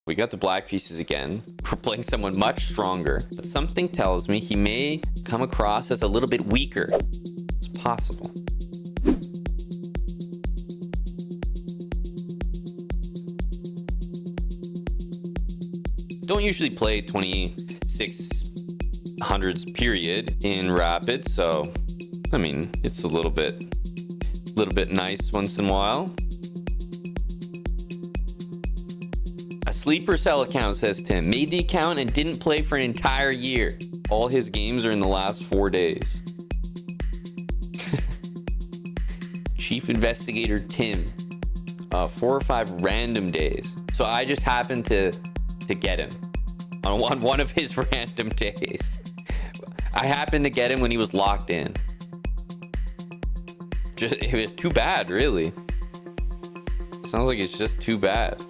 We got the black pieces again. We're playing someone much stronger, but something tells me he may come across as a little bit weaker. It's possible. Don't usually play 2600s period in rapid, so I mean it's a little bit nice once in a while. A sleeper cell account, says Tim. Made the account and didn't play for an entire year. All his games are in the last 4 days. Chief Investigator Tim. 4 or 5 random days. So I just happened to get him on one of his random days. I happened to get him when he was locked in. It was too bad, really. Sounds like it's just too bad.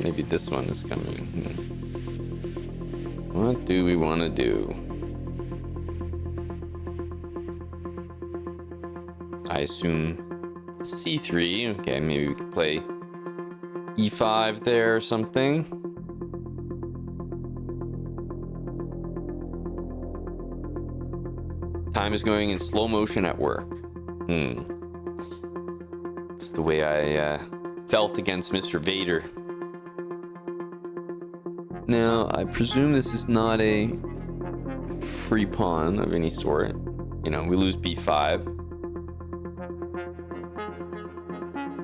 Maybe this one is coming. What do we want to do? I assume c3. Okay, maybe we could play e5 there or something. Time is going in slow motion at work. It's the way I felt against Mr. Vader. Now, I presume this is not a free pawn of any sort. You know, we lose b5.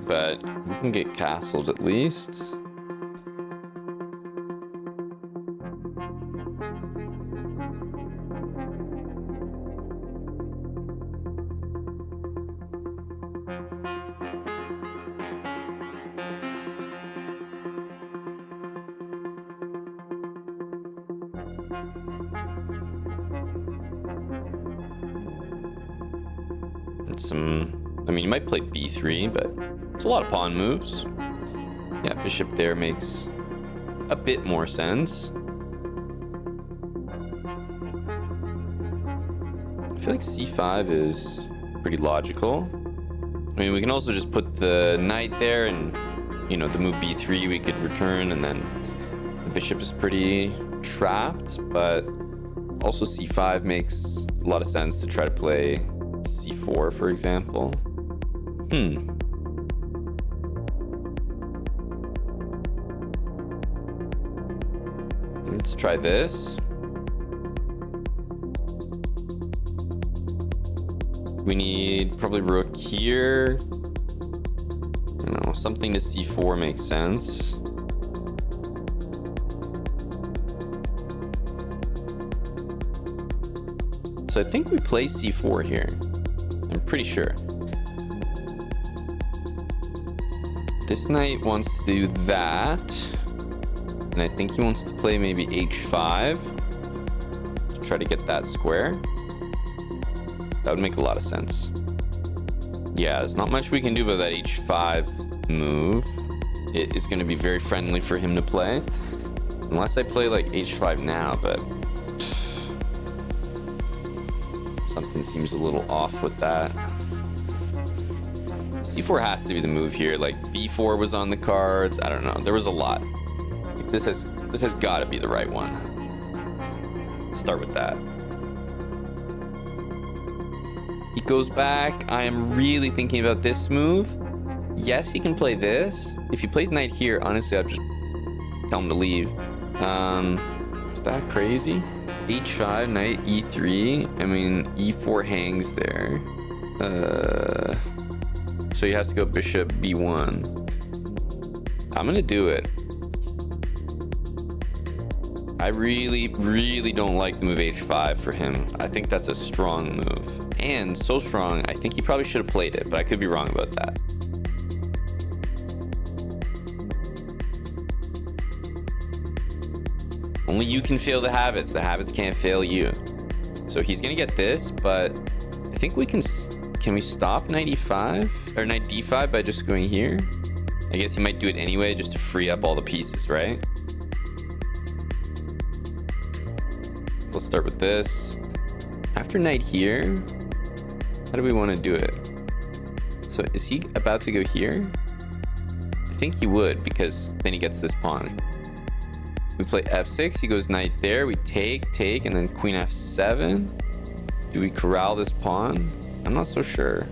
But we can get castled at least. I mean, you might play b3, but it's a lot of pawn moves. Yeah, bishop there makes a bit more sense. I feel like c5 is pretty logical. I mean, we can also just put the knight there and, you know, the move b3 we could return, and then the bishop is pretty trapped, but also c5 makes a lot of sense to try to play c4, for example. Let's try this. We need probably rook here. You know, something to c4 makes sense. So I think we play c4 here. I'm pretty sure. This knight wants to do that. And I think he wants to play maybe h5 to try to get that square. That would make a lot of sense. Yeah, there's not much we can do about that h5 move. It is going to be very friendly for him to play. Unless I play like h5 now, but something seems a little off with that. c4 has to be the move here. Like b4 was on the cards. I don't know. There was a lot. Like, this has got to be the right one. Start with that. He goes back. I am really thinking about this move. Yes, he can play this. If he plays knight here, honestly, I'll just tell him to leave. Is that crazy? h5, knight e3. I mean, e4 hangs there. So he has to go bishop b1. I'm gonna do it. I really, really don't like the move h5 for him. I think that's a strong move. And so strong, I think he probably should have played it, but I could be wrong about that. Only you can fail the habits. The habits can't fail you. So he's gonna get this, but I think we can we stop knight e5 or knight d5 by just going here? I guess he might do it anyway just to free up all the pieces, right? Let's start with this. After knight here, how do we want to do it? So is he about to go here? think he would, because then he gets this pawn. We play f6, he goes knight there, we take, and then queen f7. Do we corral this pawn? I'm not so sure.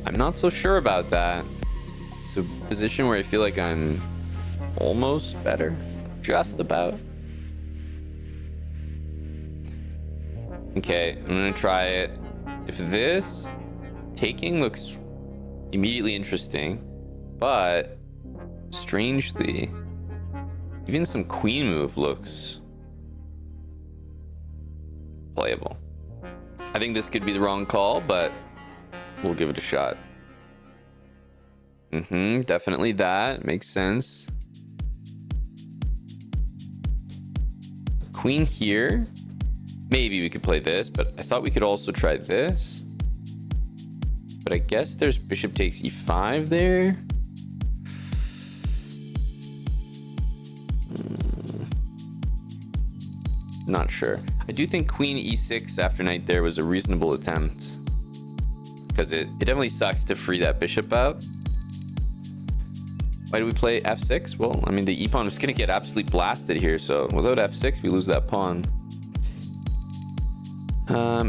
I'm not so sure about that. It's a position where I feel like I'm almost better. Just about. Okay, I'm gonna try it. If this taking looks immediately interesting, but strangely, even some queen move looks playable. I think this could be the wrong call, but we'll give it a shot. Definitely that. Makes sense. Queen here. Maybe we could play this, but I thought we could also try this. But I guess there's bishop takes e5 there. Not sure. I do think queen e6 after knight there was a reasonable attempt, because it definitely sucks to free that bishop out. Why do we play f6? Well, I mean, the e-pawn is going to get absolutely blasted here, so without f6 we lose that pawn.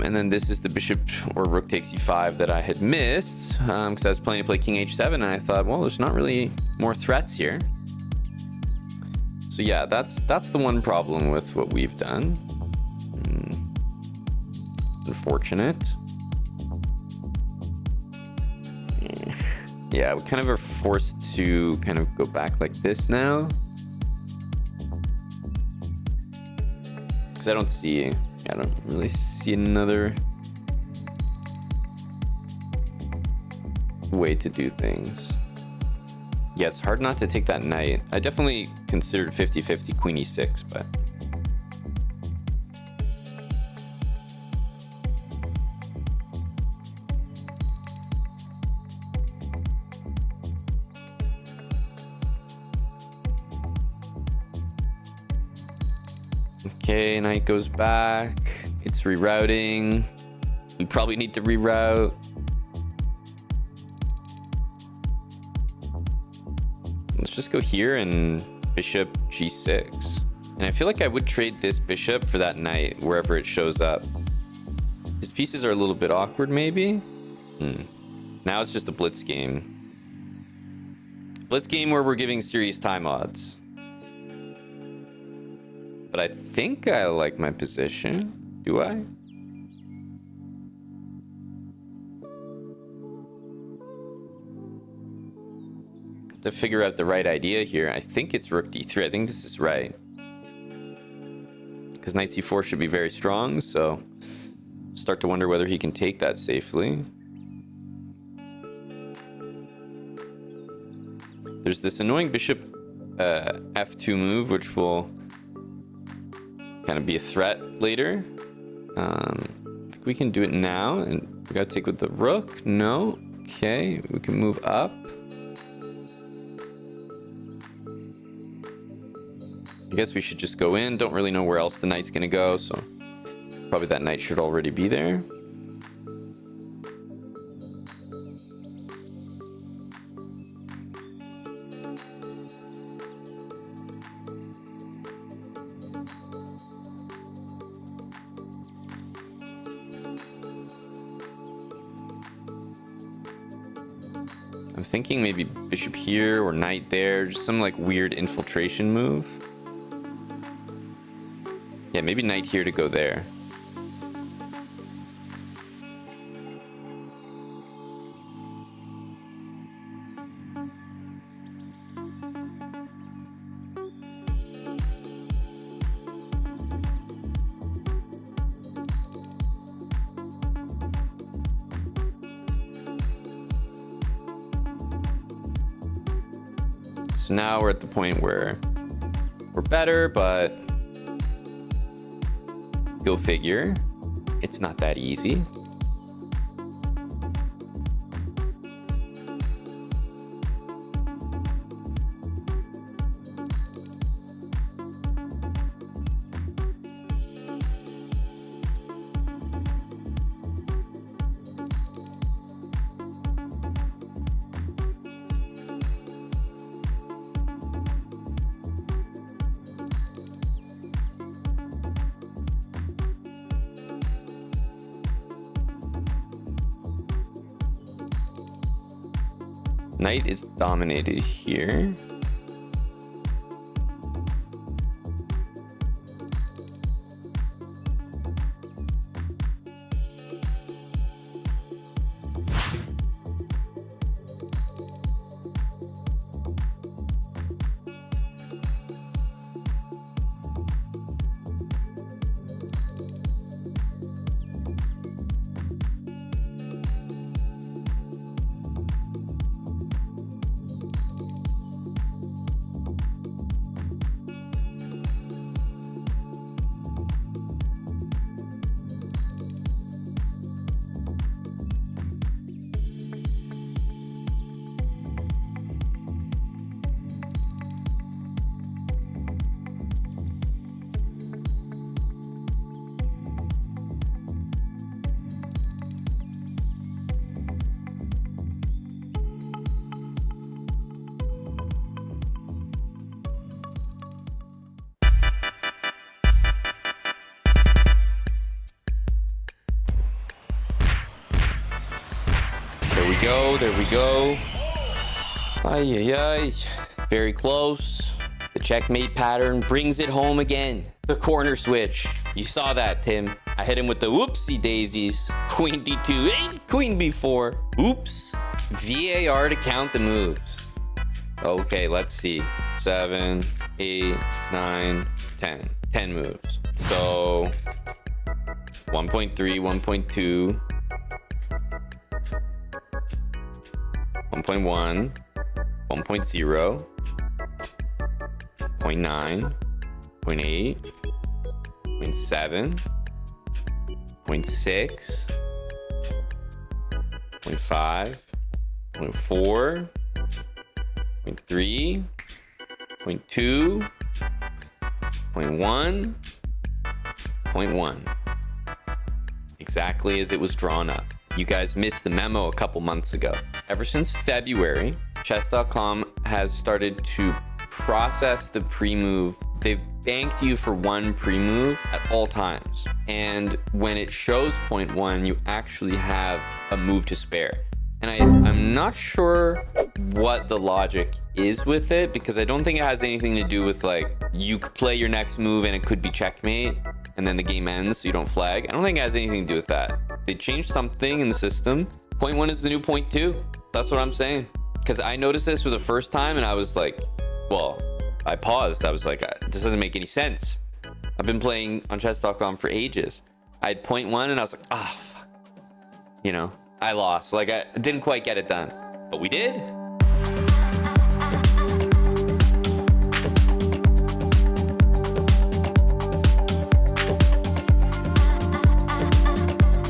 And then this is the bishop or rook takes e5 that I had missed, because I was planning to play king h7, and I thought, well, there's not really more threats here. So yeah, that's the one problem with what we've done. Unfortunate. Yeah, we kind of are forced to kind of go back like this now, because I don't really see another way to do things. Yeah, it's hard not to take that knight. I definitely considered 50-50 queen e6, but okay, knight goes back. It's rerouting. We probably need to reroute. Let's just go here and bishop g6. And I feel like I would trade this bishop for that knight wherever it shows up. His pieces are a little bit awkward, maybe. Now it's just a blitz game. Blitz game where we're giving serious time odds. But I think I like my position. Do I? To figure out the right idea here, I think it's rook d3. I think this is right, because knight c4 should be very strong, so start to wonder whether he can take that safely. There's this annoying bishop f2 move, which will kind of be a threat later. I think we can do it now, and we gotta take with the rook. No. Okay, we can move up. I guess we should just go in. Don't really know where else the knight's gonna go, so probably that knight should already be there. I'm thinking maybe bishop here or knight there, just some like weird infiltration move. Yeah, maybe knight here to go there. So now we're at the point where we're better, but go figure, it's not that easy. Knight is dominated here. There we go. Ay, ay, ay. Very close. The checkmate pattern brings it home again. The corner switch. You saw that, Tim. I hit him with the whoopsie daisies. Queen D2, queen B4. Oops. VAR to count the moves. Okay, let's see. 7, 8, 9, 10. 10 moves. So 1.3, 1.2. 1.1, 1.0, 0.9, 0.8, 0.7, 0.6, 0.5, 0.4, 0.3, 0.2, 0.1, 0.1. Exactly as it was drawn up. You guys missed the memo a couple months ago. Ever since February, chess.com has started to process the pre-move. They've banked you for one pre-move at all times. And when it shows 0.1, you actually have a move to spare. And I'm not sure what the logic is with it, because I don't think it has anything to do with like, you could play your next move and it could be checkmate and then the game ends so you don't flag. I don't think it has anything to do with that. They changed something in the system. 0.1 is the new 0.2. That's what I'm saying. Because I noticed this for the first time and I was like, well, I paused. I was like, this doesn't make any sense. I've been playing on chess.com for ages. I had 0.1 and I was like, ah, fuck. You know, I lost. Like, I didn't quite get it done. But we did.